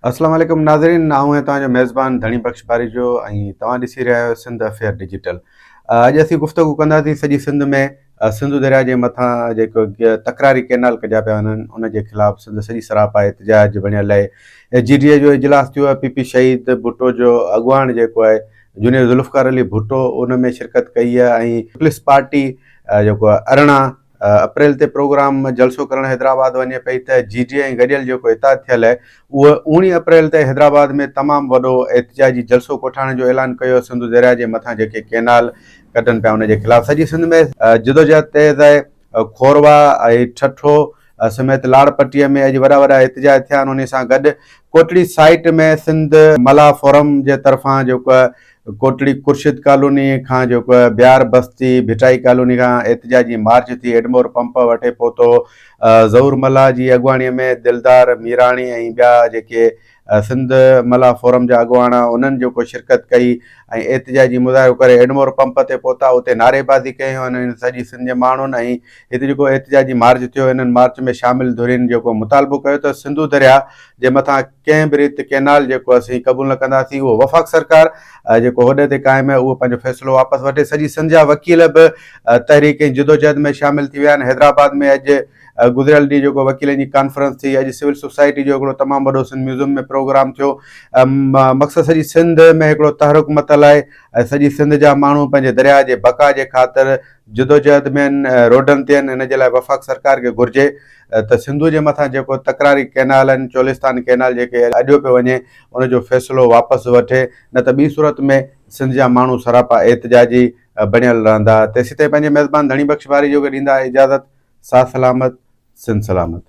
अस्सलाम वालेकुम नाज़रीन, आऊं तव्हांजो मेज़बान धणी बख़्श बारी जो ऐं तव्हां ॾिसी रहिया आहियो सिंध अफेयर डिजिटल। अॼु असीं गुफ़्तगू कंदासीं सॼी सिंध में सिंधु दरिया जे मथां जेको तकरारी कैनाल कढिया पिया वञनि उन जे ख़िलाफ़ सिंध सॼी सरापा एहतिजाज बणियल आहे। GDA जो इजलास थियो आहे। PP शहीद भुट्टो जो अॻुवाण जेको आहे जूनियर ज़ुल्फ़कार अली भुट्टो उन में शिरकत कई आहे ऐं पीपल्स पार्टी जेको आहे 18 अप्रैल ते प्रोग्राम जलसो करणु हैदराबाद वञे पई त GDA ऐं गॾियल जेको इताद थियल आहे उहो 19 अप्रैल ते हैदराबाद में तमामु वॾो एहतिजाजी जलसो कोठाइण जो ऐलान कयो। सिंधु दरिया जे मथां जेके कैनाल कढनि पिया उन जे ख़िलाफ़ सॼी सिंध में जिदोजहद तेज़ आहे। खोरवा ऐं ठठो समेत लाड़पट्टीअ में अॼु वॾा वॾा एहतिजाज थिया आहिनि। उन सां गॾु कोटड़ी साइट में सिंध मला फोरम जे तरफ़ां जेको आहे कोटड़ी खुर्शिद कॉलोनी खां जेको आहे बिहार बस्ती भिटाई कॉलोनी खां एहतिजाजी मार्च थी एडमोर पंप वटे पहुतो। ज़हूर मला जी अॻुवाणीअ में दिलदार मीराणी ऐं ॿिया जेके सिंध मला फोरम जा अॻुवाण उन्हनि जेको शिरकत कई ऐं एहतिजाजी मुज़ाहिरो करे एडमोर पंप ते पहुता। उते नारेबाज़ी कयूं हिननि सॼी सिंध जे माण्हुनि ऐं हिते जेको एहतिजाजी मार्च थियो हिननि मार्च में शामिल धुरियुनि जेको मुतालबो कयो त सिंधु दरिया जे मथां कंहिं बि रीति कैनाल जेको असीं क़बूल न कंदासीं। उहो वफ़ाक़ सरकार जेको उहिदे ते क़ाइमु आहे उहो पंहिंजो फ़ैसिलो वापसि वठे। सॼी सिंध जा वकील बि तहरीक जिदोजहद में शामिल थी विया आहिनि। हैदराबाद में अॼु गुज़िरियल ॾींहुं जेको वकीलनि जी कॉन्फ्रेंस थी। अॼु सिविल सोसाइटी जो हिकिड़ो तमामु वॾो सिंध म्यूज़ियम में प्रोग्राम थियो। मक़सदु सॼी सिंध में हिकिड़ो तहरुक मतल आहे ऐं सॼी सिंध जा माण्हू पंहिंजे दरिया जे बका जे ख़ातिर जिदोजहद में आहिनि, रोडनि ते आहिनि। हिन जे लाइ वफ़ाक़ सरकार खे घुरिजे त सिंधु जे मथां जेको तकरारी कैनाल आहिनि चोलिस्तान कैनाल जेके अॼो पियो वञे उनजो फ़ैसिलो वापसि वठे, न त ॿी सूरत में सिंध जा माण्हू सरापा एहतिजाजी बणियल रहंदा। तेसीं ताईं पंहिंजे मेज़बान धणी बख़्श बारी जो ॾींदा इजाज़त। साथ सलामत, सिंध सलामत।